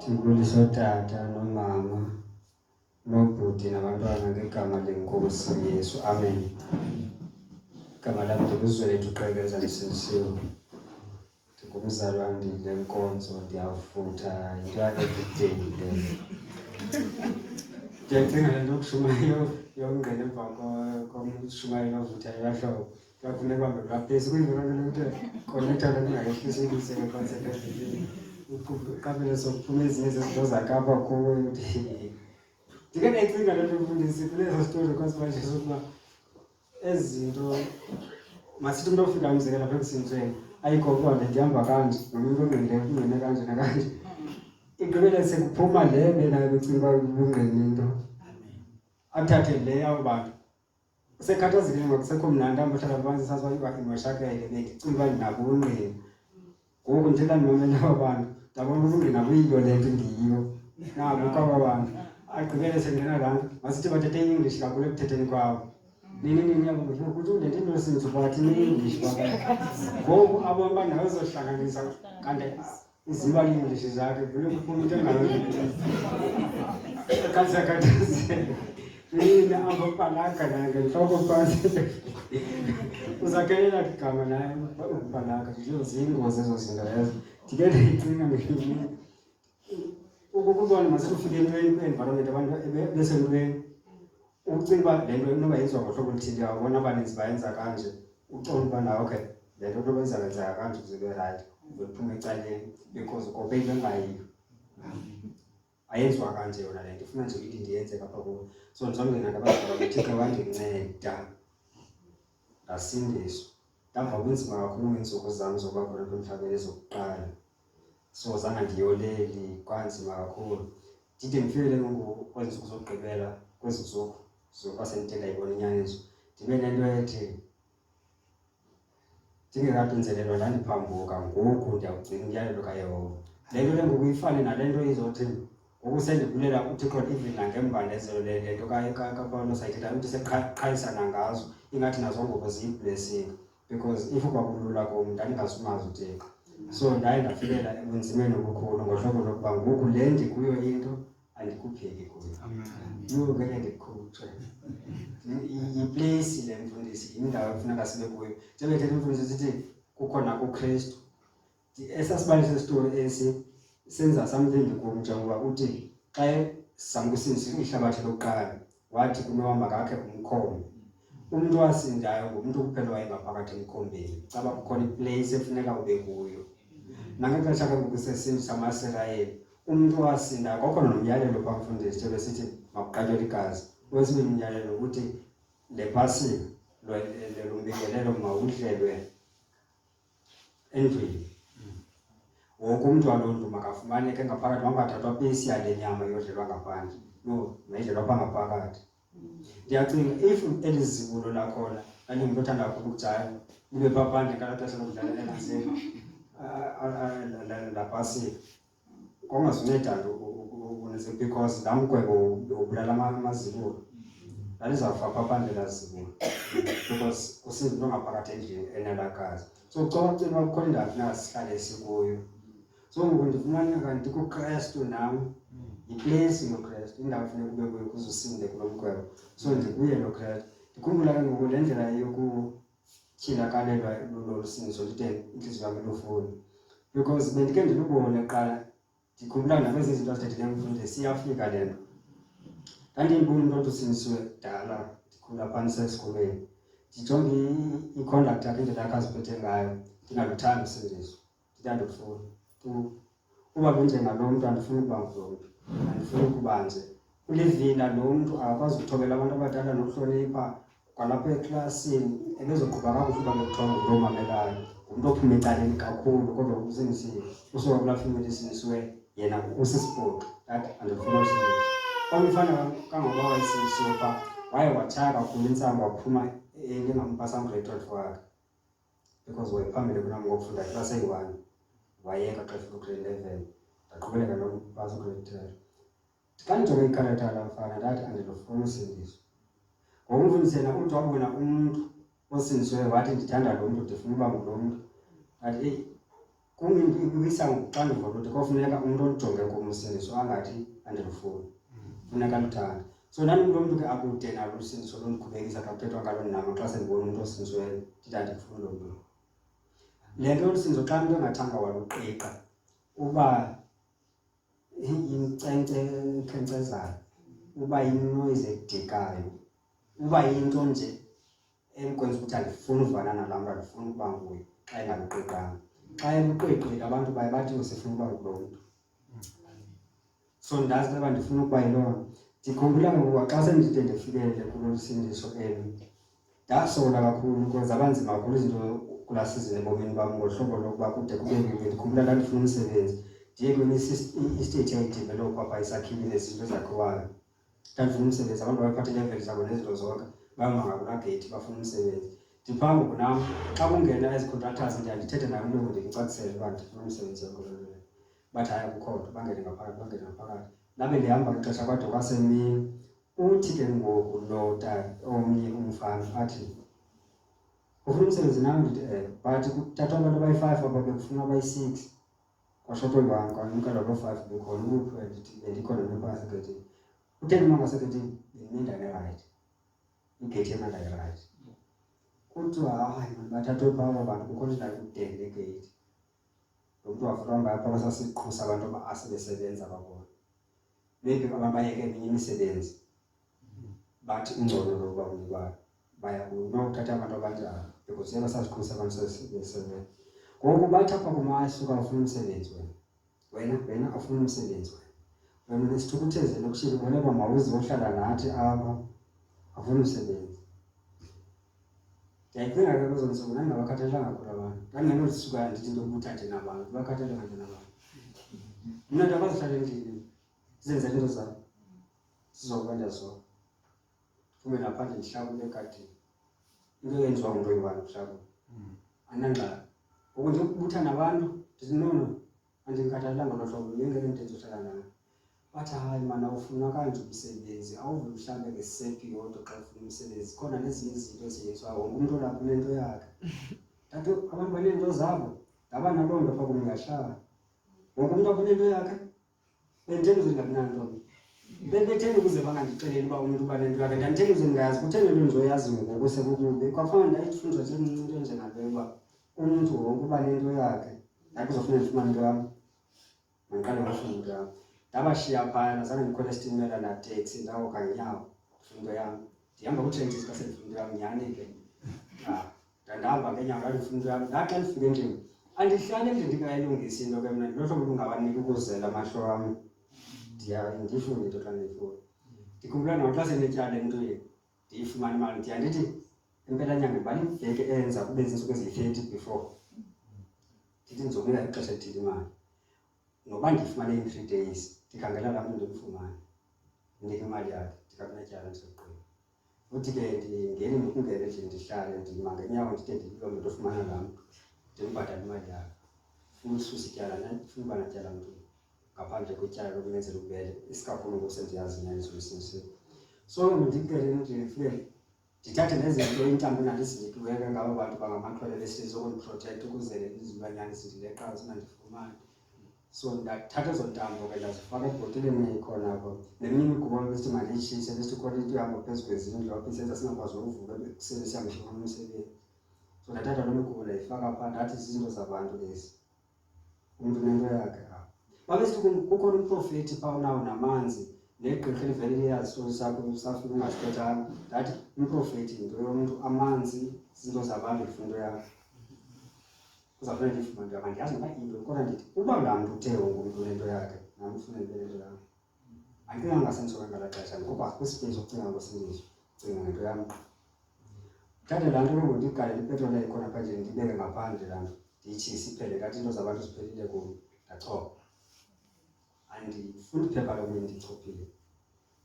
Ndibulisa ootata nomama nobhuti nabantwana ngegama lenkosi Yesu. Amen. Igama lam ndinguzwelethu Qhekeza Lisindisiwe. Ndingumzali wandile Nkonzo, ndiyavutha into everyday leyo. Ndiyacinga le nto yokushumayela yongqele emva komshumayelo novuthayo yahlobo. Kuyafuneka uhambe ngaphezulu kuyinto konetha lokungayehlisekise ke-concentration. Uqabele sokuphuma ezinye zezinto zakapha kuwe. Ndike ndayicinga le nto mfundisi kulezo zitori kwasibanje sokuba ezi zinto masithi umntu ofika umzekela apha ekusintsheni ayikho kuhambe ndihamba kanje nomntu ongqele kungene kanje nakanje. Igqibele sekuphuma le benayo becinga uba ubungqini into athathe le abo bantu sekhathazekile ngokusekho mnandi amhlala phantsi saziba imoshakele bendicinga uba ndinabo ubungqini. Ngoku ndithetha nomamela aba bantu ndabona ubungqina buyiyo le nto ndiyiyo nabo kwaba bantu. Agqibele sengena laa nto masithi bathethe i-English kakhulu ekuthetheni kwabo. Nini yakuthi le nto inosinzo bathi ne-English kwaba. Ngoku abo bantu bazohlanganisa kanti iziba i-English zakhe vele kuphuma into engakhathazeka. Nina abapalaka nangentloko phantsi. Uzakhelela igama naye ukupalaka ziyingozi ezo zinto ezo. Ndike ndayicinga ngelinye ukubona masithi ufike entweni kwi-environment abantu besentweni ucinga uba le nto inoba yenziwa ngohlobo oluthile awubona abaninzi bayenza kanje ucinga uba nawe okay le nto noba izawenzeka kanje zibe rayithi uphume ecaleni because ukope into engayiyo. Ayenziwa kanje yona le nto ifuna nje ukuthi ndiyenze kapha kuyo. So ndizongena ngabazala uThixo wandinceda ndasindiswa. Ndava kunzima kakhulu ngeentsuku zam zokuba khona emhlabeni ezokuqala. So zange ndiyoleli kwanzima kakhulu. Ndide ndifike ngoku kwezi ntsuku zokugqibela kwezi ntsuku zokuba sendithe ndayibona inyaniso ndibe nento ethi ndingekaqinzelelwa ndandiphambuka ngoku ndiyawugcina umyalelo kaYehova. Le nto le ngoku ifane nale nto izothi ngoku sendibulela uThixo even nangembandezelo le nto kaPawulos ayithethayo ukuthi seqhayisana ngazo ingathi nazo ngoku ziyi-blessing because if ukwabulula kum ndandingasumazi uThixo. So ndaye ndafikela ebunzimeni obukhulu ngohlobo lokuba ngoku le ndikuyo into andikupheki kuyo. Yho ngeke ndikhutshwe. Yipleyisi le mfundisi, yindawo efuneka sibe kuyo. Njengoba ithetha imfundisi sithi kukhona uKristu. Esasibali sesitori esi senza something kum njengoba uthi xa samkusindisa ihlabathi lokuqala wathi kunohamba kakhe umkhomo. Umuntu wasindayo ngumntu kuphela wayengaphakathi emkhombeni. Caba kukhona iplace efuneka ube kuyo. Nangexesha ke ngokusesindisa amaSirayeli umuntu wasindayo kwakhona nomyalelo bamfundisi njengoba sithi makuqatyelwe igazi. Wesibili umyalelo ukuthi le pasika lo mbingelelo mawudlelwe endlwini. Wonke umntu waloo ndlu makafumaneke ngaphakathi wangathathwa pesi yale nyama yodlelwa ngaphandle. No, mayidlelwa apha ngaphakathi. Ndiyacinga if eli zibulo lakhona ndandingumntu othanda kakhulu ukujaya ube phaa phandle ngalaa xesha lokudlalela elaseni la pasika kongazunceda because laa mgwebo ubulala amazibulo ndandizawufa phaa phandle laa zibulo because kusinda into ngaphakathi endlini enelagazi. So kucocela uba kukhona indawo funeka sihlale sikuyo. So ngoku ndifumana kanti kuKrestu nam yipleyisi yoKrestu, indawo funeka ube kuyo ukuze usinde kulo mgwebo. So ndikuye lo Krestu. Ndikhumbula ke ngoku le ndlela yokutyhilakalelwa lolu sindiso ndide intliziyo yam ilufuni because bendike ndilubone kuqala. Ndikhumbula nakwezi zinto azithethileyo mfundisi siyafika le nto. Ndandiyibona into othi usindisiwe dala ndikhula phantsi esikolweni. Ndijonge i-conduct yakhe indlela yakhe aziphethe ngayo ndingaluthandi usindiso. Ndithanda ukufuna. Uba benjengalo mntu andifuni ukuba ngulo mntu. Andifuni ukuba nje ulivila lo mntu akakwazi ukuthobela abantu abadala nokuhlonipha kwalapha eklasini ebezoqhuba kakuhle uba bekuthiwa ngulo mamelayo. Ngumntu ophuma ecaleni kakhulu kodwa usindisiwe. Usuka kulaa family esindisiweyo yena usisipoti that andifuna usindiswa. Kwamfana kangokuba wayesindisiwe phaa waye watshaya kakhulu intsangu waphuma engampasanga grade 12 wakhe because wayephambili kunam ngokufunda class eyi-1 wayeka xa efika grade 11 ndaqhubeleka nompasa grade 12. Xa ndijonge ikharakter laa mfana ndathi andilufuni usindiswa. Ngoku umfundisi yena uthi wabona umntu osindisiweyo wathi ndithanda lo mntu ndifuna uba ngulo mntu. Ndathi eyi kungibisa ngokuxanduva ukuthi kofuneka umuntu olijonge kumsindiso angathi andilufuni funeka luthanda. So nani umuntu ke akude nalo usindiso londikhubekisa xa kuthethwa ngalo nama xa sendibona umuntu osindisiweyo ndithi andikufuni loo nto. Le nto yolusindiso xa umuntu engathanga waluqiqa uba yinkcenkce ekhenkcezayo, uba yinoyizi edikayo, uba yinto nje emkwenza ukuthi andifuni uvana nalaa mntu, andifuni ukuba nguye xa engaluqiqanga. Xa eluqiqile abantu baye bathi usifuna uba ngulo mntu. So ndazi ke uba ndifuna ukuba yiloo. Ndikhumbula ngokuba xa sendide ndifikelele kulo sindiso elo ndasola kakhulu because abanzima kakhulu izinto kulaa sizini ebomini bam ngohlobo lokuba kude kube ndikhumbula ndandifuna umsebenzi ndiye kwenye istate yayidevelopha apha isakhile nezinto ezakhiwayo. Ndandifuna umsebenzi, abantu babephatha iileveli zabo nezinto zonke bayoma kulaa geyithi bafuna umsebenzi. Ndiphambi kunam xa kungena ezi contractors ndithethe nayo umlungu ndimcacisele uba ndifuna umsebenzi yonke. Bathi hayi akukho nto, bangene ngaphakathi. Labe ndihamba ixesha kwade kwasemini. Uthi ke ngoku lo omnye umfana athi ufuna umsebenzi nam ndithi but kuthathwa abantu abayi-5 apha bekufuna abayi-6 kwashotwe abantu kwanikela loo 5 bekhona ukuphi ndithi bendikhona nephasekethini. Utheni uma ngasekethini bendimendane rayithi igeyithi emandayirayithi. Kuthiwa hayi mani bathathwe phaa abantu kukho nje nakudeni le geyithi. Lo mntu wafuna uhamba apha basasiqhusa abantu asebesebenza babona. Maybe abantu bayeke eminye imisebenzi bathi ungcono lokuba unikwayo baya kunokuthatha abantu abanjalo because basasiqhusa abantu sebesebenza. Ngoku bathi apha kumasuka ufuna umsebenzi wena afuna umsebenzi wena nesithukutheze lokushilo ubone uba mawuze uhlala nathi apha afuna umsebenzi. Ndiyayicinga ke kuzo ntsuku ndingabakhathalelanga kakhulu abantu. Ndandingenozisuka ndithi into yokuthathe nabantu bakhathalele nganje nabantu. Mna ndiyakwazihlala endlini zenzela into zabo sizokuba ndiyazoba fume naphandle ndihlakule egadini into eyenziwa ngumntu oyi-1 kuhlakula andinangxaki. Ngoku nje ukubutha nabantu ndithi nono andingikhathalelanga ngolo hlobo ngengeke ndithethe uhlala nayo. Bathi hayi mani awufuna kanje umsebenzi awuve mhlawumbe ngesephi yodwa xa ufuna umsebenzi khona nezinye izinto eziyenziwayo wonke umntu olapha unento yakhe. Ndathi abantu baneento zabo ndaba naloo nto apha kum ngahlala wonke umntu apha unento yakhe. Benditheni uze ndingabi nanto betheni ukuze bangandixeleli uba umntu uba nento yakhe ndanditheni uze ndingayazi kutheni nto ndizoyazi ngoku sekukubi kwafana ndayifundzwa into enjenaleyo uba umntu wonke uba nento yakhe ndathi uzofuna ndifumane into yam mandiqale ngofuna into yam. Ndabashiya phayana zange ndikhwele esitimela nateksi ndawokha ngenyawo ndifuna into yam. Ndihamba kutrentis xa sendifuna into yam nyhani ke ndandihamba ngeenyawo ndandifuna into yam. Ndaxa ndifike endlini andihlali endlini ndingayilungisi into ke mna ndilo hlobo lungabaniki ukuzela amahlo wam ndiyifune into xa ndiyifuna. Ndikhumbula nawo xa senetyala emntwini ndiyifumane imali ndiya ndithi impela nyanga ndibani iveki enza kube ziintsuku eziyi-30 before ndithi ndizobuya ixesha elithile imali noba ndiyifumane in 3 days ndikhangela laa mntu ndimfumane ndinike imali yakhe ndikakunetyala ndiseqini. Futhi ke ndingeni nokungena endlini ndihlale ndima ngenyawo ndide ndiloo mntu ofumana laa mntu ndimbhatala imali yakhe. Funa ususa ityala ndifuna uba natyala mntu ngaphandle kwetyala lokumenzela ububele isikakhulu ngoku sendiyazi inyaniso elisisiwe. So ndikele ndifike ndithathe nezinto iintambo endandizinikiweyo ngabo bantu bangamaxhwele besizwe ukundiprotekta ukuze izilwanyana zindileqayo zingandifumani. So ndathatha ezo ntambo ke ndazifaka ebhotileni khona apho neminye imigubo besithi mandiyitshise besithi khona into ihamba phezu kwezindlu apho isenza singakwazi ukuvuka ekuseni sihambe sifuna umsebenzi. So ndathatha loo migubo ndayifaka phaa ndathi zizinto zabantu lezi umntu unento yakhe apha. Babesithi kukhona umprofethi phaa unawo namanzi negqirha elivele liyazi isitori sakho usafuna ungasithethanga. Ndathi umprofethi yinto yomntu, amanzi zizinto zabantu ndifuna into yakhe. Kuzawufuna ndiyifumane into yakhe andiyazi noba into kodwa ndithi uba laa mntu uthe wonke umntu unento yakhe nam ufune nto yam. Andicinganga ngasendisoka ngalaa xesha ngoba kwisipeyisi sokucinga ngosindiso cinga ngento yam. Thathe laa nto ke ngoku ndiyigalele ipetroli ekhona apha nje ndibeke ngaphandle laa nto ndiyitshise iphele ngathi into zabantu ziphelile kum ndachopha. Andifuni iphepha lokuye ndichophile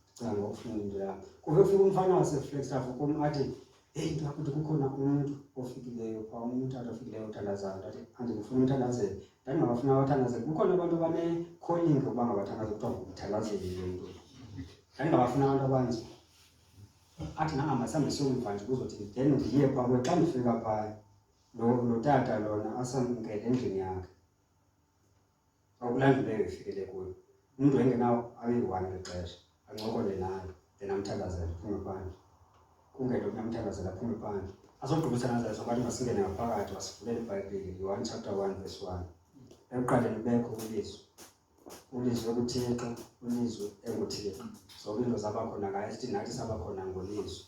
ndicinga ngokufuna into yam. Kuve kufika umfana waseflagstaff kum athi heyi into yakuthi kukhona umntu ofikileyo phaa umtata ofikileyo othandazayo. Ndathi andifuni umthandazeli ndandingabafuna abathandazeli. Kukhona abantu abane-calling ukuba ngabathandazeli kuthiwa ngumthandazeli le nto. Ndandingabafuna abantu abanzi. Athi nahamba sihambe siyomva nje kuzothi then ndiye phaa kuwe xa ndifika phaa lo tata lona asamkele endlini yakhe akulanduleyo ifikele kuyo. Umuntu engenawo ayi-1 ngexesha ancokole nayo then amthandazela aphume phandle. Kungento kuyamthandazela aphume phandle. Azogqibisana zazo abantu masingene ngaphakathi wasivulela iBhayibhile, Yohane chapter 1 verse 1. Ekuqaleni kubekho ulizwi. Ulizwi lokuThixo, ulizwi enguThixo. Zonke into zabakhona ngaye, sithi nathi sabakhona ngolizwi.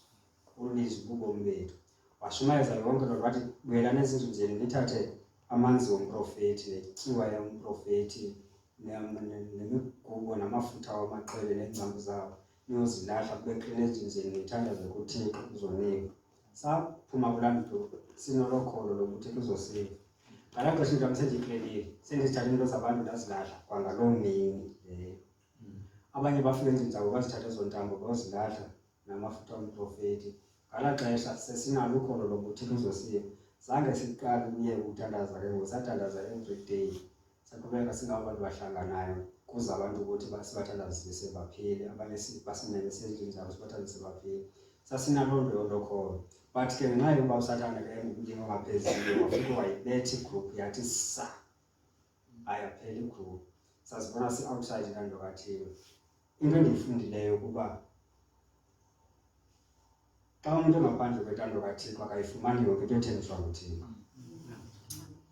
Ulizwi bubomi bethu. Washumayeza yonke loo nto wathi buyelani ezinzuzeni nithathe amanzi womprofethi netyiwa yomprofethi nemigubo namafutha wamaxhwele neengcambu zabo niyozilahla kube klini ezinzeni nithandaze kuThixo kuzonikwa. Saphuma kulaa nto sinolokholo lokuthi kuzosiva. Ngalaa xesha into sendiyiklelile sendizithatha into zabantu ndazilahla kwangaloo mini leyo. Abanye bafike endlini zabo bazithatha ezo ntambo bayozilahla namafutha womprofethi. Ngalaa xesha sesinalo ukholo lokuthi kuzosiva. Zange siqale ukuye ukuthandaza ke ngoku sathandaza every day. Saqhubeka singabantu bahlanganayo kuze abantu ukuthi sibathandazise baphile, abanye basimele sendlini zabo sibathandazise baphile. Sasinalo nto lokholo. But ke ngenxa yokuba usathanda ke umlimi ongaphezulu wafika wayibetha igroup yathi sa ayaphela igroup. Sazibona si-outside laa kaThixo. Into endiyifundileyo kuba xa umuntu ngaphandle kwentando kaThixo akayifumani yonke into ethenjiswa nguThixo.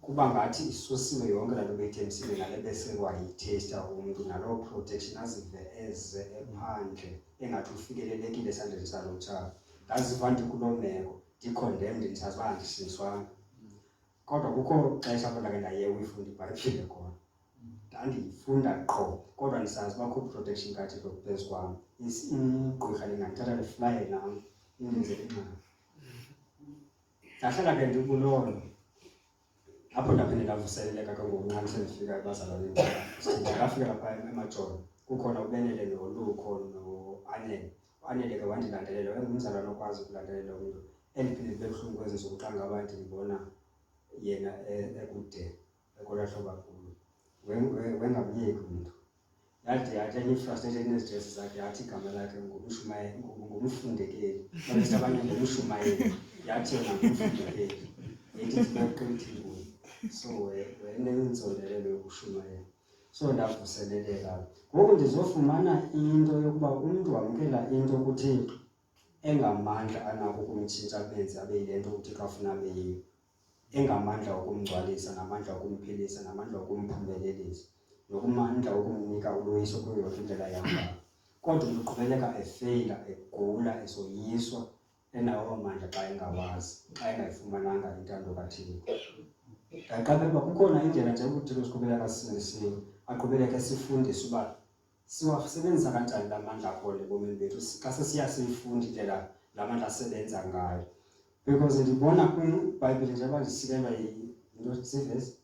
Kuba ngathi isusiwe yonke laa nto beyithembisile nale besekwayithesta umntu naloo protection azive eze ephandle engathi ufikelelekile esandleni salo mtshaba. Ndaziva ndikuloo meko ndicondemned ndisazi uba andisindiswanga. Kodwa kukho xesha apho ndake ndayeka uyifunda iBhayibhile khona. Ndandiyifunda qho kodwa ndisazi uba kukho protection kaThixo phezu kwam. Igqirha lingandithatha liflaye nam indenzele ingxaki. Ndahlala ke ndikuloo nto apho ndaphinde ndavuseleleka ke ngoku nxa sendifika ebazalwaneni bam. Ndafika phaa eMajoni kukhona uBenele noLukho noAnele. uAnele ke wandilandelela, wayengumzalwane okwazi ukulandelela umntu. Endiphinde ndibe buhlungu kwezi ntsuku xa ngaba ndibona yena ekude ekolaa hlobo akulo. Wengamyeki umntu. Yathi enye ifrustration enezitresi zakhe yathi igama lakhe ngumfundekeli. Abantu abanye ngumshumayeli. Yathi yona ngumfundekeli. Ithi sibeqithile. So wenenzondelelo yokushumayela. So ndavuseleleka. Ngoku ndizofumana into yokuba umntu wamkela into kuThixo engamandla anako ukumtshintsha benze abe yile nto uThixo afuna abe yiyo. Engamandla okumgcwalisa namandla okumphilisa namandla okumphumelelisa nokumandla okumnika uloyiso kuyo yonke indlela yahamba. Kodwa umntu uqhubeleka efeyila, egula, esoyiswa enawo amandla xa engawazi, xa engayifumananga intando kaThixo. Ndaqaphela uba kukhona indlela nje uThixo siqhubeleka sisindisiwe, aqhubeleke esifundisa uba siwasebenzisa kanjani la mandla akhona ebomini bethu xa sesiyasifunda indlela la mandla asebenza ngayo. Because ndibona kwiBhayibhile njengoba ndisikelwa yinto sivezi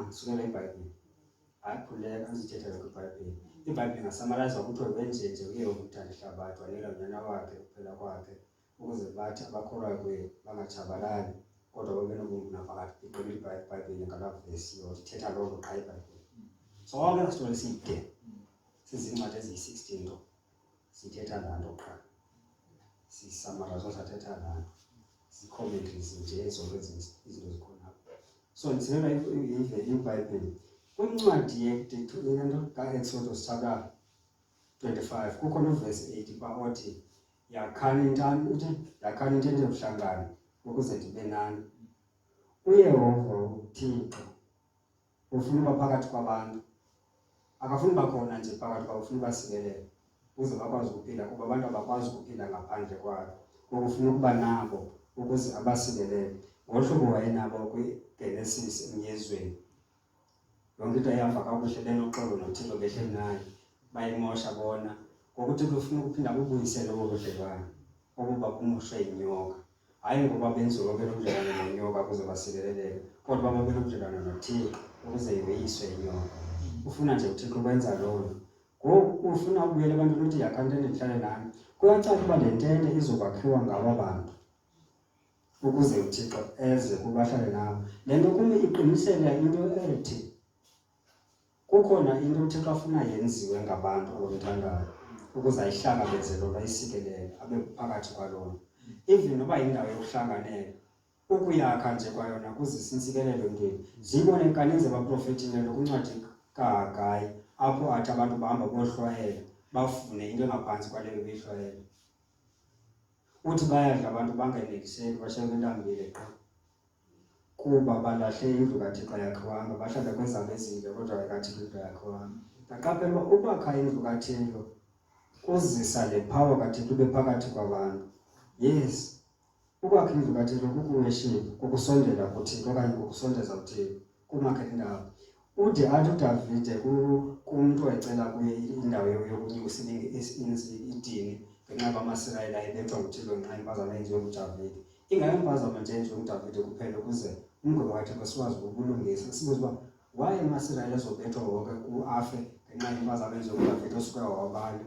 ndisukela iBhayibhile. Hayi khuleka ndizithetha kwiBhayibhile. iBhayibhile ngasamalazwa kuthiwa wenjenje uYehova uthanda ihlabathi wanika unyana wakhe ukuphela kwakhe ukuze bathi abakholwayo kuye bangatshabalali kodwa babe nobuntu naphakathi. Igqibile iBhayibhile ngalaa vesi ithetha loo nto qha iBhayibhile. Sonke esi sithole side sizincwadi eziyi-16 nto sithetha laa nto qha. Sisamarazo sathetha laa nto. Zii-commentaries nje zonke izinto zikhona. So ndisebenzela iBhayibhile. Kwincwadi ka-Exodus chapter 25 kukho novesi 8 phaa othi yakhani into ebuhlangane ukuze ndibe nani. UYehova uThixo ufuna uba phakathi kwabantu. Akafuni uba khona nje phakathi kwabo, ufuna ubasikelele ukuze bakwazi ukuphila kuba abantu abakwazi ukuphila ngaphandle kwabo. Ngoku ufuna ukuba nabo ukuze abasikelele ngohlobo wayenabo kwiGenesis emyezweni. Yonke into ehamba kakuhle benoxolo noThixo behleli naye bayimosha bona. Ngoku uThixo ufuna ukuphinda bubuyisele obo budlelwane obuba bumoshwe yinyoka. Hayi ngoba benziwe babe nobudlelwane nenyoka ukuze basikeleleke, kodwa babe nobudlelwane noThixo ukuze yoyiswe inyoka. Ufuna nje uThixo ukwenza loo nto. Ngoku ufuna ubuyela ebantwini uthi yakhani intente ndihlale nani. Kuyacaca ukuba le ntente izokwakhiwa ngabo abantu ukuze uThixo eze kubahlale nabo. Le nto kum iqinisela into ethi kukhona into uThixo afuna yenziwe ngabantu abamthandayo ukuze ayihlangabeze loo nto ayisikelele abe phakathi kwaloo nto. Even noba yindawo yokuhlanganela ukuyakha nje kwayona kuzisa intsikelelo ntweni. Zibone kaninzi abaprofethi lokuncwadi kaHagayi apho athi abantu bahamba bohlwayela bafune into engaphantsi kwaleyo behlwayela. Uthi bayadla abantu bangeneliseki bashiyeke entambile qha kuba balahle indlu kaThixo yakhiwanga, bahlala kwezabo ezinhle kodwa kaThixo indlu yakhiwanga. Ndaqaphela uba ukwakha indlu kaThixo kuzisa le power kaThixo ibe phakathi kwabantu. Yes, ukwakha indlu kaThixo kukuworship, kukusondela kuThixo okanye kukusondeza kuThixo, kumakha indawo. Ude athi uDavide kumntu ecela kuye indawo yokunyusa idini ngenxa kwamasirayeli ayebethwa nguThixo ngenxa yempazamo eyenziwe nguDavide. Ingayempazamo nje enziwe nguDavide kuphela ukuze umgwebo kaThixo sikwazi ukulungisa. Sibuze uba why amasirayeli ezobethwa wonke afe ngenxa yempazamo eyenziwe nguDavide osuke wabala.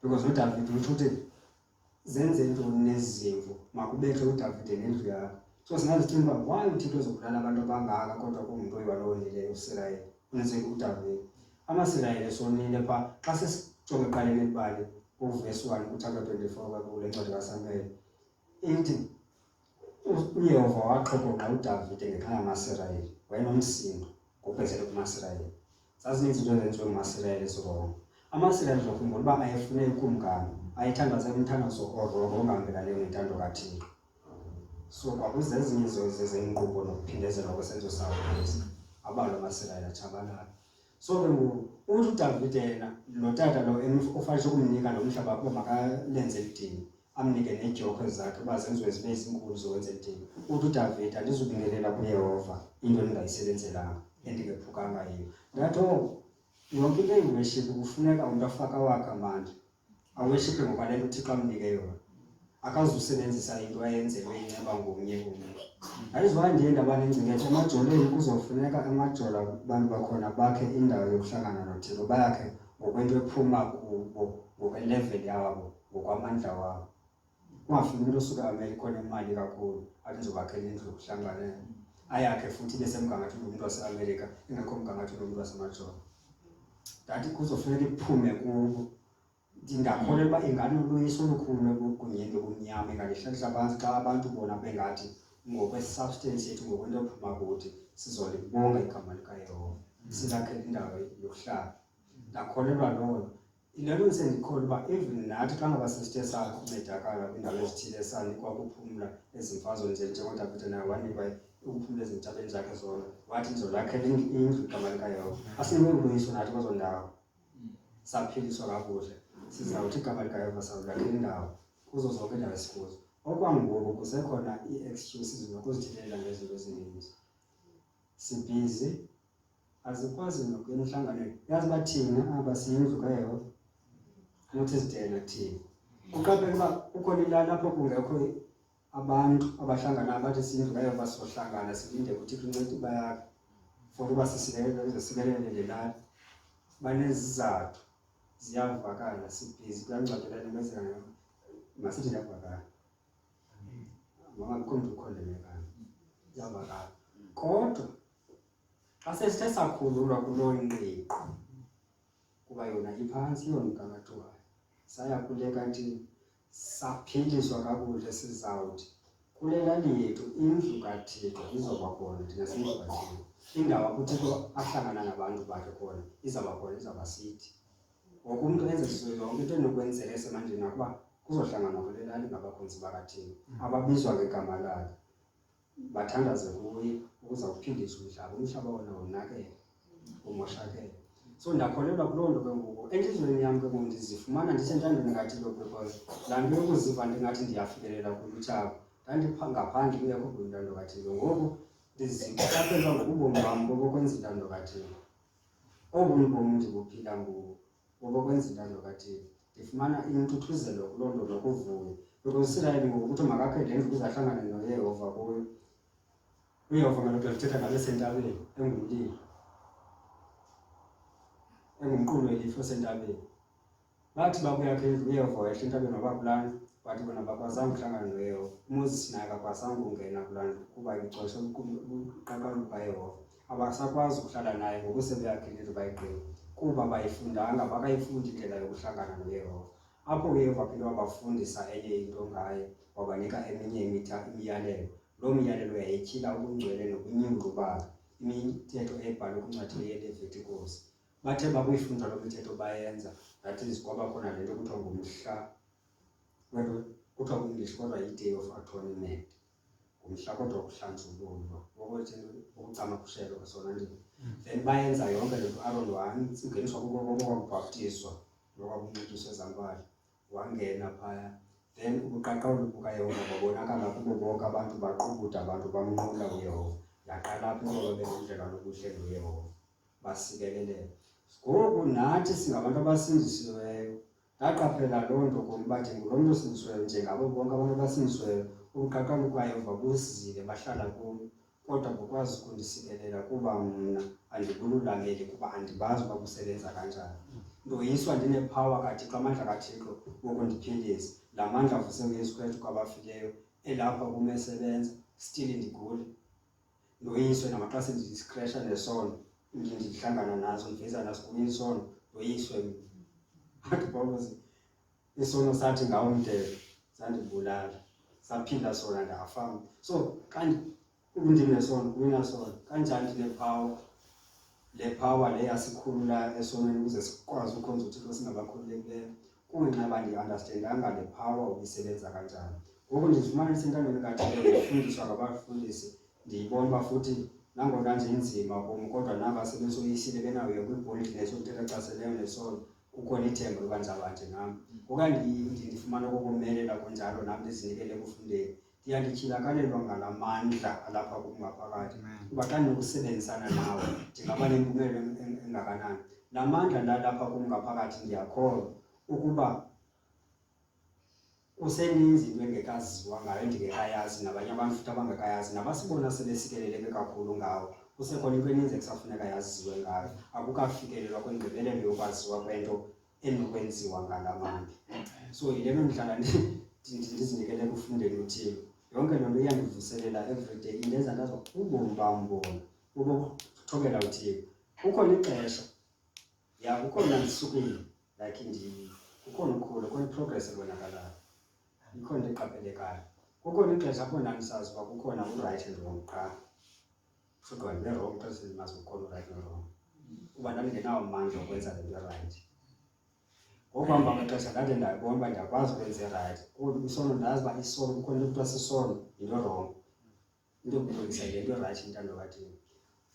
Because uDavide uthi uthi zenze ntoni nezimvu makubethwe uDavide nendlu yakhe. So singazicinga uba why uThixo ezobulala abantu abangaka kodwa kungumuntu oyiwalonileyo uSirayeli unenze uDavide. Amasirayeli esonile pha xa sesijonge eqaleni elibali uvesi 1 kuThakwa 24 kule ncwadi kaSamuel ithi uYehova waqhogoqa uDavide ngenxa yamasirayeli, wayenomsindo ngobhekele kumasirayeli. Zazininzi izinto ezenziwe ngumasirayeli ezirongo. Amasirayeli uzokhumbula uba ayefune ikumkani, ayethandaze umthandazo orongo ongahambelaniyo nentando kaThixo. So kwakuze ezinye zenkqubo nokuphindezela kwesenzo sawo abalwa amasirayeli atshabalala. So ke ngoku uthi uDavide yena notata lo ofanele ukumnika lo mhlaba kuba makalenze idini, amnike needyokho zakhe uba zenziwe zibe zinkulu zokwenza idini. Uthi uDavide andizubingelela kuYehova into endingayisebenzelanga endingephukanga yiyo. Ndathi yonke into eyiworship kufuneka umntu afake awakhe amandla, aweshiphe ngokwalento uThixo amnike yona. Akazusebenzisa into ayenzelwe inceba ngomnye umntu. Ayizwa ndiye ndaba nengcingetho emajoleni kuzofuneka amajola abantu bakhona bakhe indawo yokuhlangana noThixo, bayakhe ngokwento ephuma kubo, ngokwelevel yabo, ngokwamandla wabo. Kungafiki umntu osuka eAmerica onemali kakhulu athi ndizobakhela indlu yokuhlangana, ayakhe futhi ibe semgangathweni umntu waseAmerica ingekho mgangathweni umntu wasemajola. Ndathi kuzofuneka iphume kubo. Ndingakholelwa uba inganoloyiso olukhulu ebugunyeni obumnyama ingalihlahla phantsi xa abantu bona bengathi ngokwesubstance yethu, ngokwento ephuma kuthi sizolibonga igama likaYehova, silakhele indawo yokuhlala. Ndakholelwa loo ile nto sendikholwa uba even nathi xa ngaba sesithe sancedakala kwiindawo ezithile sanikwa ukuphumla ezimfazweni zethu njengoDavide naye wanikwa ukuphumla ezintabeni zakhe zona, wathi ndizolakhela indlu igama likaYehova. Asinikwe uloyiso nathi kwezo ndawo, saphiliswa kakuhle. Sizawuthi igama likaYehova sawulakhela indawo kuzo zonke iindawo esikuzo. Okwangoku kusekhona ii-excuses nokuzithelelela ngezinto ezininzi. Sibhizi, azikwazi nokuya emhlanganweni. Yazi uba thina aba siyindlu kaYehova, nothi zidela thina. Uqaphela uba kukhona ilali apho kungekho abantu abahlangana bathi siyindlu kaYehova sizohlangana silinde kuThixo incedi bayakhe for uba sisekelele le lali. Banezizathu ziyavakala, sibhizi kuyancwadela nemezela ngayo. Masithi ziyavakala. Mama kumntu ukhondelekayo. Ziyavakala. Kodwa xa sesithe sakhululwa kuloo ngqiqo kuba yona iphantsi yomgangatho wayo, saya kule kanti saphiliswa kakuhle, sizawuthi kule lali yethu indlu kaThixo izoba khona, thina sindlu kaThixo. Indawo apho uThixo ahlangana nabantu bakhe khona izawuba khona, izawuba sithi. Ngoku umntu enze yonke into enokwenzeka esemandleni akuba kuzohlanganwa kule lali ngabakhonzi bakaThixo ababizwa ngegama lakhe, bathandaze kuye ukuze uphindiswe umhlaba wona wonakele, umoshakele. So ndakholelwa kuloo nto ke ngoku. Entliziyweni yam ke ngoku ndizifumana ndisentandweni kaThixo because laa nto yokuziva ndingathi ndiyafikelela kulutshaba ndandingaphandle kungekho kwintando kaThixo. Ngoku ndiziqaphela ngokubomi bam bokwenza intando kaThixo. Obu bomi ndibuphila ngoku bokwenza intando kaThixo. Ndifumana intuthuzelo kuloo nto nokuvuya. Because uSirayeli ngoku kuthiwa makakhe le ndlu ukuze ahlangane noYehova kuyo. uYehova ngaloo nto lithetha ngabe sentabeni engumlilo, engumqulu welifu osentabeni. Bathi bakuyakha indlu uYehova wehla entabeni wabakulanda, bathi bona bakwazanga ukuhlangana noYehova. uMoses naye akakwazanga ukungena kulaa ndlu kuba ixesha uqaqalo lukaYehova. Abasakwazi ukuhlala naye ngoku sebeyakhile indlu bayigqibe kuba bayifundanga, bakayifundi indlela yokuhlangana noYehova. apho ke waphinde wabafundisa enye into ngaye, wabanika eminye imiyalelo. Loo miyalelo yayityhila ubungcwele nobunyingu bakhe, imithetho ebhalwe kwincwadi yeLevitikus. Bathe bakuyifunda loo mithetho bayenza, that is kwaba khona le nto kuthiwa ngumhla, kuthiwa kwi-English kodwa yi-Day of Atonement, ngumhla kodwa kuhlanjululwa ukucama kushelo kwesona ndini. Then bayenza yonke le nto. Aaron wangeniswa kwakubhaptizwa lokwakunxityiswa ezampahla, wangena phaya. Then ubuqaqawuli bukaYehova babonakala kubo bonke abantu, baqubula abantu bamnqula uYehova. Yaqala apho inkolo benobudlelwane obuhle noYehova, basikeleleka. Ngoku nathi singabantu abasindisiweyo, ndaqaphela loo nto kum uba ndingulo mntu osindisiweyo njengabo bonke abantu abasindisiweyo. Ubuqaqawuli bukaYehova busizile bahlala kum, kodwa bukwazi ukundisikelela kuba mna andibululameli, kuba andibazi uba busebenza kanjani. Ndoyiswa ndinepower kaThixo, amandla kaThixo wokundiphilisa. La mandla avuse uYesu Kristu kwabafileyo elapha kum esebenza, still ndigule. Ndoyiswe namaxa sendisikresha nesono, ndihlangana nazo, ndiveza nazo kunye isono, ndoyiswe. Athi Pawulos, isono sathi ngawo mthetho sandibulala, saphinda sona ndafa. So kanti ndingesono kunasono kanjani ndinepower, le power le yasikhulula esonweni ukuze sikwazi ukhonza uThixo singabakhululekileyo. Kungenxa yoba ndi-understandanga le power ubisebenza kanjani. Ngoku ndizifumana ndisentandweni kaThixo, ndifundiswa ngabafundisi, ndiyibona uba futhi nangona nje inzima kum, kodwa naba sebesoyisile benayo kwi-boldness yokuthetha xaseleyo nesono, kukhona ithemba loba ndizawuba nam. Okanye ndifumana ukukomelela kunjalo nam ndizinikele ekufundeni. Ndiyandityhilakalelwa ngala mandla alapha kum ngaphakathi, kuba xa ndinokusebenzisana nawo ndingaba nempumelelo engakanani. La mandla ndalapha kum ngaphakathi ndiyakholwa ukuba kuseninzi into engekaziwa ngayo, endingekayazi, nabanye abantu futhi abangekayazi, nabasibona sebesikeleleke kakhulu ngawo. Kusekhona into eninzi ekusafuneka yaziwe ngayo, akukafikelelwa kwengqibelelo yokwaziwa kwento enokwenziwa ngala mandla. So yile nto ndihlala ndizinikele ekufundeni uThixo. Yonke loo nto iyandivuselela everyday, indenza ndazi ubomi bam bona bubuthobela uThixo. Kukhona ixesha, kukhona ndisukile, like kukhona ukhula, kukhona iprogress ebonakalayo, ikhona into eqaphelekayo. Kukhona ixesha apho ndandisazi uba kukhona u-right and wrong qha. Kodwa ndibe-wrong xa sendimazi kukhona u-right no-wrong, kuba ndandingenawo amandla okwenza le nto right. Ngokuhamba kwexesha ndade ndabona uba ndiyakwazi ukwenza right. Isono ndazi uba isono, kukhona into kuthiwa sisono yinto wrong, into yokulungisa le nto right, intando kaThixo.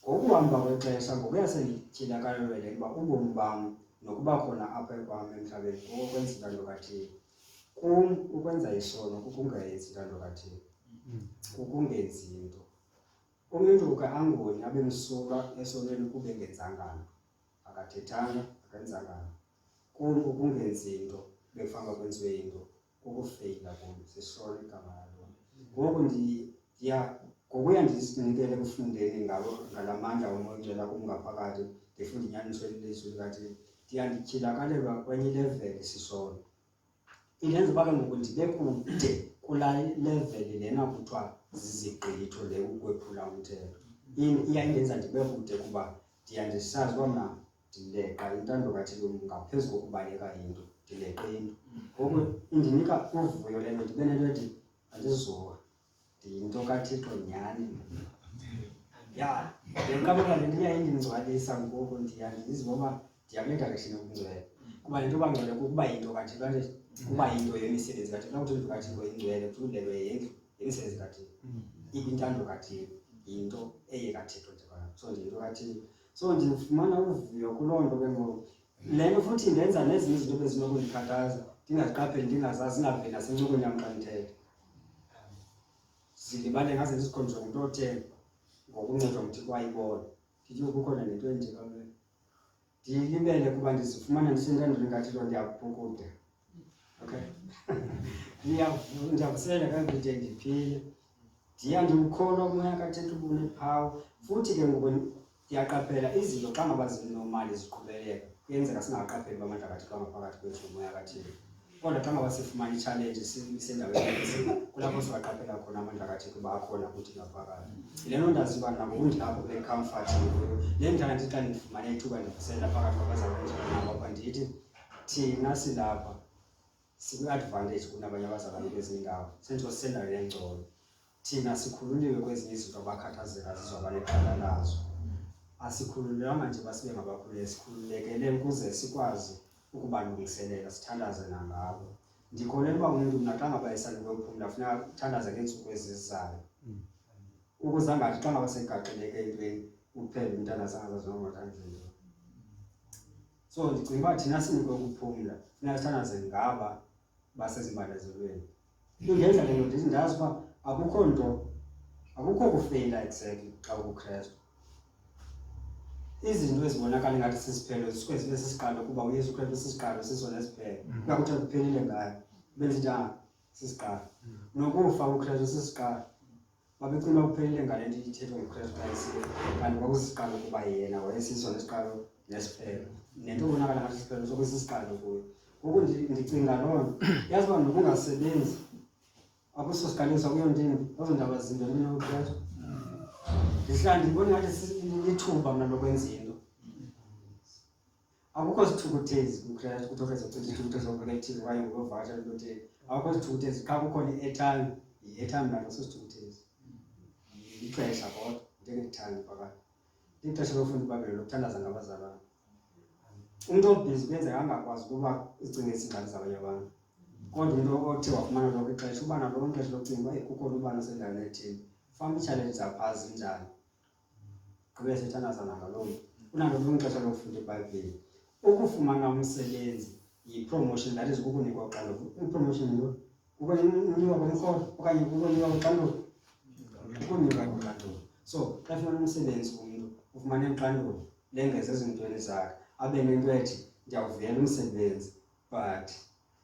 Ngokuhamba kwexesha, ngokuya sendityhilakalelwe uba ubomi bam nokuba khona apha kwam emhlabeni ngokwenza intando kaThixo. Kum ukwenza isono kukungenzi intando kaThixo, kukungenzi into. Umntu ke angoni abe msulwa esonweni kuba engenzanga nto, akathethanga, akenzanga nto. Kum ukungenzi into bekufanga kwenziwe into, kukufeyila kum, sisolo igama lalo. Ngoku ngokuya ndizinikele ekufundeni ngala mandla omoyela kum ngaphakathi, ndifunda inyaniso lelizwi likaThixo, ndiyandityhilakalelwa kwenye ileveli sisolo. Indenza uba ke ngoku ndibe kude kulaa leveli lena kuthiwa zizigqitho le ukwephula umthetho. Iyandenza ndibe kude kuba ndiyandisazi uba mna ndileqa intando kaThixo ngaphezu kokubaleka into, ndileqe into. Ngoku indinika uvuyo le nto, ndibe nento ethi andizuwa, ndiyinto kaThixo nyhani. Ya, ndiyaqabela le nto iyayindingcwalisa ngoku, ndiziva uba ndiyakule direction yokungcwele. Kuba le nto bangcwele kukuba yinto kaThixo, nje kuba yinto yemisebenzi kaThixo. Xa kuthi indlu kaThixo ingcwele, kuthi ulelwe yendlu yemisebenzi kaThixo. Intando kaThixo yinto eyekaThixo nje kona. So ndiyinto kaThixo. So ndifumana uvuyo kuloo nto ke ngoku. Le nto futhi indenza nezinye izinto bezinokundikhathaza, ndingaziqapheli, ndingazazi, zingaveli nasencokweni yam xa ndithetha. Zilibale ngaze ndizikhonjwe ngumntu otheni ngokuncedwa nguThixo wayibona. Ndithi kukhona nento endikayo. Ndiyilibele kuba ndizifumana ndisentandweni kaThixo, ndiyabhukuda. Okay. Ndiyavuselela everyday ndiphile. Ndiyandimkholwa umoya kaThixo ubunepower. Futhi ke ngoku ndiyaqaphela izinto xa ngaba zinormali ziqhubeleka, kuyenzeka singaqapheli amandla kaThixo angaphakathi kwethu umoya kaThixo. Kodwa xa ngaba sifumana i-challenge sisendaweni enzima, kulapho siwaqaphela khona amandla kaThixo uba akhona kuthi ngaphakathi. Yile nto ndaziva nabo kundilapho kule comfort kuyo. Le ndithanda ndithi xa ndifumane ithuba ndivuselela phakathi kwabazalwane nabo apha ndithi thina silapha sikwi-advantage kunabanye abazalwane kwezinye indawo sentsho sisendaweni engcono. Thina sikhululiwe kwezinye izinto abakhathazeka zizo abanexhala lazo. Asikhululekanga nje basibe ngabakhulule, sikhululekele ukuze sikwazi ukubalungiselela sithandaze nangabo. Ndikholelwa uba umuntu mna xa ngaba esalike ukuphumla funeka uthandaze ngeentsuku ezizayo ukuze angathi xa ngaba segaqeleke entweni uphele umntana sangazazi noba mathandaze ntoni. So ndicinga uba thina sinikwe ukuphumla funeka sithandaze ngaba basezimbandezelweni. Ingenza le nto ndithi ndazi uba akukho kufeyila exactly xa ukuKrestu. Izinto ezibonakala ingathi sisiphelo zisuke zibe sisiqalo kuba uYesu Kristu sisiqalo sisona siphelo. Kuyakuthi kuphelile ngayo benzithi sisiqalo. Nokufa uKristu sisiqalo. Babecinga uphelile ngale nto ithethwa nguKristu ayisiyo. Kanti kwakusisiqalo kuba yena wayesisona isiqalo nesiphelo. Nento ebonakala ngathi sisiphelo sokusisiqalo kuyo. Ngoku ndicinga loo nto yazi uba nokungasebenzi akusosiqalisa kuyo ntini ezo ndaba zintoni noKristu. Ndihlala ndibona ngathi lithuba mna lokwenza into. Akukho sithukuthezi kuKristu kuthi okwenza isithukuthezi sokukolektive kwaye ngokovakasha lotheni. Akukho sithukuthezi xa kukhona i-airtime, i-airtime nayo sisithukuthezi. Ixesha kodwa njengethandi phakathi. Ixesha lokufunda iBhayibhile lokuthandaza ngabazalwane. Umntu obhizi kuyenzeka angakwazi ukuba icinge izingxaki zabanye abantu. Kodwa umntu othe wafumana lonke ixesha uba nalo ixesha lokucinga uba kukhona ubani osendaweni ethile. Ufamba itshalenji zaphazi njani. Gqibe sethandaza ngaloo nto. Unalo lonke ixesha lokufunda iBhayibhile. Ukufumana umsebenzi yi-promotion, that is ukunikwa uxanduva. I-promotion yinto ukunikwa komrholo okanye ukunikwa uxanduva. Ukunikwa uxanduva. So xa ufumana umsebenzi umntu ufumane uxanduva lengeze ezintweni zakhe. Abe nento ethi ndiyawuvuyela umsebenzi but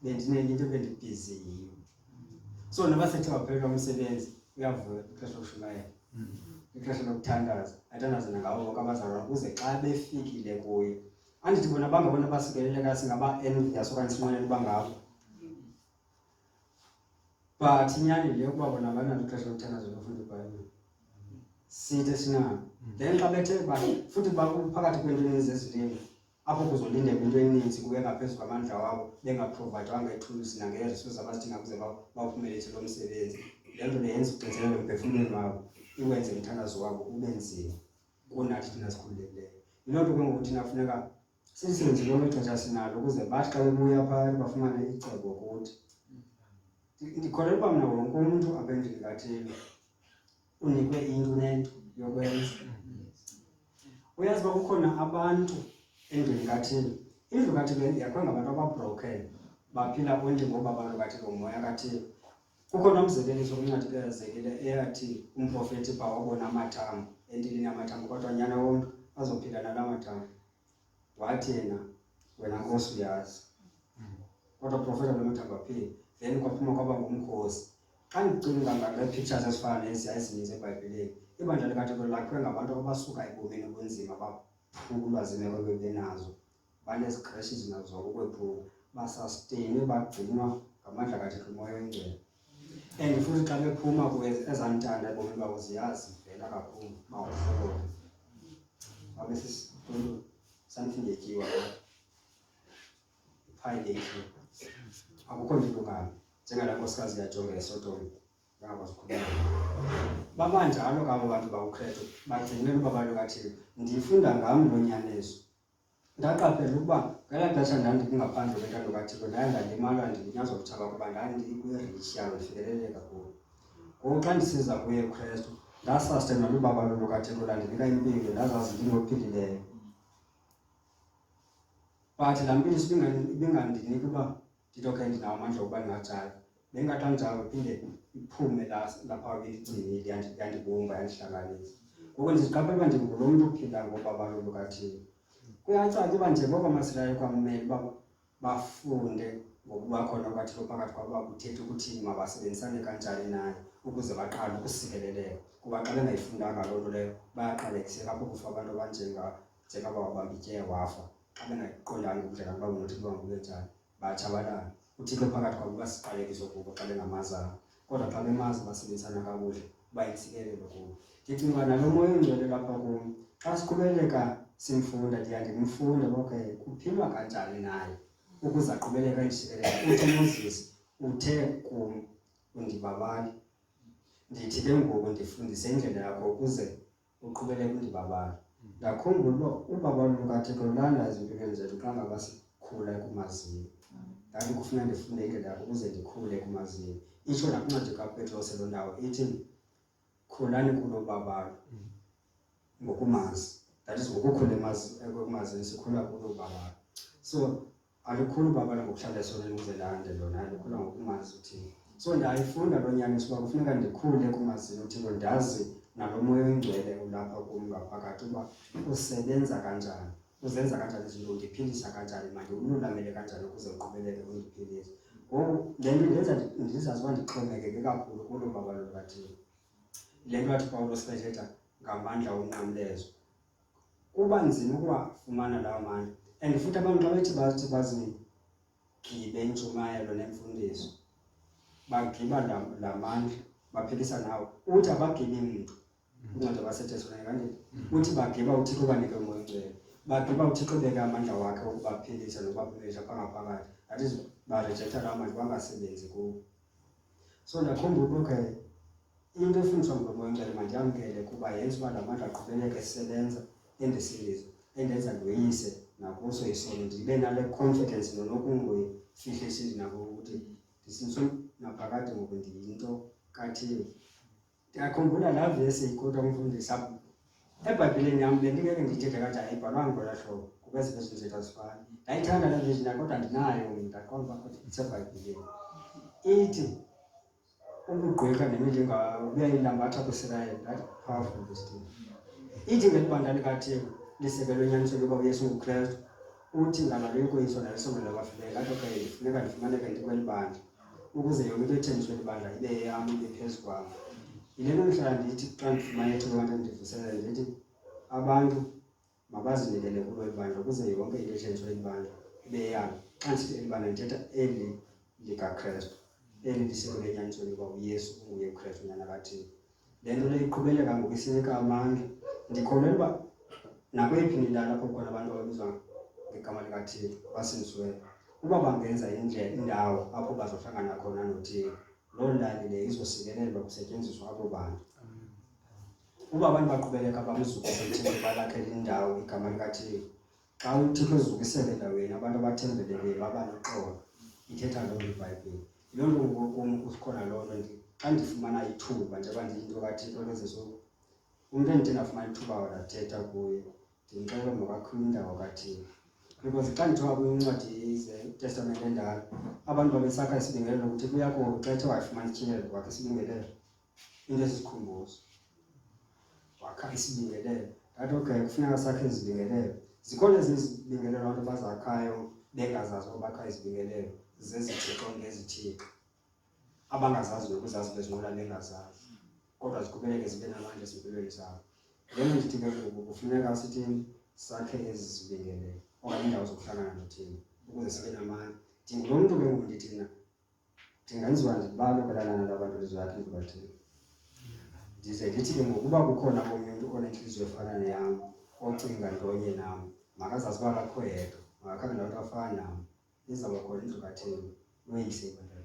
bendinento bendibhizi yiyo. So noba sethe waphelelwa umsebenzi uyavuya ixesha lokushumayela. Ixesha lokuthandaza athandaze nangabo bonke abazalwane ukuze xa befikile kuye andithi bona bangabona basikeleleka singaba-envious okanye sinqwenela uba ngabo. But inyani le yokuba bona banalo ixesha lokuthandaza lokufunda iBhayibhile. Sithe sinalo. Then xa bethe futhi phakathi kweentweni zezilimo apho kuzolindeka into eninzi kube ngaphezu kwamandla wabo bengaprovidwanga ithulusi nangeresources abazidinga ukuze bawuphumelelise lo msebenzi. Le nto leyenza uxinzelelo emphefumlweni wabo iwenze umthandazo wabo ube nzima kunathi thina sikhululekileyo. Yiloo nto ke ngoku thina funeka sisebenzise lonke ixesha sinalo ukuze bathi xa bebuya phakathi bafumane icebo kuthi. Ndikholelwa uba mna wonke umntu apha endlini kaThixo unikwe into nento yokwenza. Uyazi uba kukhona abantu endlini kaThixo. Indlu kaThixo yakhiwe ngabantu ababroken baphila only ngoba abantu kaThixo umoya kaThixo. Kukhona umzekeliso kwincwadi kaEzekiel eyathi umprofethi uba wabona amathambo entilini yamathambo kodwa nyana womntu azophila nala mathambo. Wathi yena wena Nkosi uyazi. Kodwa uprofethi wala mathambo aphila. Then kwaphuma kwaba ngumkhosi. Xa ndicinga ngee-pictures ezifana nezi ezininzi eBhayibhileni, ibandla likaThixo lakhiwe ngabantu abasuka ebomini obunzima baphulwa ziimeko bebenazo. Banezikreshi nazo ukwephula. Basasteyinwe bagcinwa ngamandla kaThixo umoya oyingcwele. And futhi xa bephuma ezantanda ebomini babo ziyazi vela kakhulu bawuhlolo. Babe sisitolo something yetyiwa iphayile etyiwa. Akukho nto ilungayo njengalaa nkosikazi yajonga eSodom yangakwazi ukukhululeka. Babanjalo kabo bantu bakuKrestu bagcinelwe uba bantu kaThixo. Ndifunda ngam lo nyaniso. Ndaqaphela ukuba ngelaa xesha ndandingaphandle kwentando kaThixo ndaye ndalimala ndilinyazwa buthaka kuba ndandikwi-reach yalo ndifikeleleka kuyo. Ngoku xa ndisiza kuye uKrestu ndasastenwa luba balolo kaThixo landinika impilo ndazazi ndinophilileyo. But laa mpilo ibingandiniki uba nditokhe ndinawo amandla okuba ndingatsala. Bengathi njalo iphinde iphume lapha kwigcinile yandibumba yandihlanganisa. Ngoku ndiziqaphela uba ndingulo mntu uphila ngoba balolo kaThixo. Kuyacaca uba njengoko amaSirayeli kwamele uba bafunde ngokuba khona kwaThixo phakathi kwabo uba kuthetha ukuthini mabasebenzisane kanjani naye ukuze baqale ukusikeleleka. Kuba xa bengayifundanga loo nto leyo bayaqalekiseka apho kufa abantu njengaba wabambitye wafa. Xa bengayiqondanga ubudlelwane babo noThixo bangube njani bayatshabalala. UThixo phakathi kwabo basiqalekiso kubo xa bengamazanga. Kodwa xa bemazi basebenzisana kakuhle uba yintsikelelo kubo. Ndicinga uba nalo moya oyingcwele lapha kum xa siqhubeleka simfunda ndimfunda okay kuphilwa kanjani naye ukuze aqhubeleke ayishikelele. Uthi Moses uthe kum undibabala, ndithi ke ngoku ndifundise indlela yakho ukuze uqhubeleke undibabala. Ndakhumbula ubaba lukaThixo lulanda ezimpilweni zethu xa ngaba sikhula ekumaziyo. Ndathi kufuna ndifunde indlela yakho ukuze ndikhule ekumaziyo. Itsho nakwincwadi kaPetros loo ndawo ithi khulani kulo babalo ngokumazi. That is ngokukhula ekumazi sikhula kulo babalo. So alikhulu babalo ngokuhlala esonweni ukuze lande lona, alikhula ngokumazi uThixo. So ndayifunda loo nyaniso uba kufuneka ndikhule ekumazi uThixo, ndazi nalo moya oyingcwele ulapha kum ngaphakathi uba usebenza kanjani, uzenza kanjani izinto, undiphilisa kanjani, mandiululamele kanjani ukuze uqhubeleke undiphilise. Ngoku le nto ndenza ndizazi uba ndixhomekeke kakhulu kulo babalo lukaThixo. Le nto athi uPawulos ethetha ngamandla onqamlezo, kuba nzima ukuwafumana lawo mandla. And futhi abantu xa bethi bathi bazigibe intshumayelo nemfundiso, bagiba la mandla, baphikisa nawo. Uthi abagibi mntu, uncwadi waseThesalonika kanti uthi bagiba uThixo banike umoya oyingcwele, bagiba uThixo beke amandla wakhe ukubaphilisa nokubaphumelisha phangaphakathi. That is barejecta lawo mandla bangasebenzi kuwo. So ndakhumbula okay, into efundiswa ngumoya oyingcwele mandiyamkele kuba yenza uba la mandla aqhubeleke esebenza endisindisa, endenza ndoyise nakuso isono, ndibe nale confidence nonokunguyifihlisile nako ukuthi ndisindiswe naphakade ngoku ndiyinto kaThixo. Ndiyakhumbula laa vesi ikodwa umfundisi apho eBhayibhileni yam bendingeke ndithethe kanjani, ayibhalwanga ngolaa hlobo kuba ezi vesi zethu azifani. Ndayithanda laa vesi kodwa ndinayo ndaqonda uba iseBhayibhileni. Ithi ubugqwirha nemilinga buyayilambatha kwisirayeli. That powerful this thing. Ithi ngelibandla likaThixo lisekelwe enyanisweni yoba uYesu nguKristu, uthi ngalo lenkoyiso nalesono labafileyo. Lathi okay, funeka ndifumaneke ndikweli bandla ukuze yonke into ethenjiswe libandla ibe yam, ibe phezu kwam. Yile nto ndihlala ndithi xa ndifumana ithuba abantu endivuselela ndithi abantu mabazinikele kulo libandla ukuze yonke into ethenjiswe libandla ibe yam. Xa ndisithi elibandla ndithetha eli likaKristu, eli lisekelwe enyanisweni yoba uYesu unguye uKristu unyana kaThixo. Le nto leyo iqhubeleka ngoku isinika amandla. Ndikholelwa uba nakweyiphi indawo apho khona abantu ababizwa ngegama likaThixo basindisiweyo, uba bangenza indawo apho bazohlangana khona noThixo, loo lali le izosikelelwa kusetyenziswa abo bantu. Uba abantu baqhubeleka bamzukise uThixo balakhele indawo igama likaThixo, xa uThixo ezukisele endaweni abantu abathembeleleyo baba noxolo. Ithetha loo nto iBhayibhile. Yiloo nto ngoku kukhona loo nto xa ndifumana ithuba njengoba ndiyinto kaThixo lezesuku, umntu endithe ndafumana ithuba walathetha kuye ndimxelela makakhiwe indawo kaThixo. Because xa ndithiwa kwincwadi zeTestamente endala abantu babesakha isibingelelo ukuthi kuyako xa ethe wayifumana ityhilelo wakhe isibingelelo, into esisikhumbuzo wakha isibingelelo. Ndathi okay, kufuneka sakhe izibingelelo. Zikhona ezinye izibingelelo abantu bazakhayo bengazazi uba bakha izibingelelo zezithixo ngezithixo abangazazi nokuzazi bezinqula bengazazi, kodwa ziqhubeleke zibe namandla ezimpilweni zabo. Lena ndithi ke ngoku kufuneka sithi sakhe ezi zibingelelo okanye indawo zokuhlangana noThixo ukuze sibe namandla. Ndingulo mntu ke ngoku ndithina ndingenziwa ndibalo kwelana nalabantu lizakhe ndikubathile. Ndize ndithi ke ngokuba kukhona omnye umntu onentliziyo efana neyam ocinga ntonye nam, makazazi uba akakho yedwa, makakhange nabantu afana nam, izawuba khona indlu kaThixo noyise ibandla.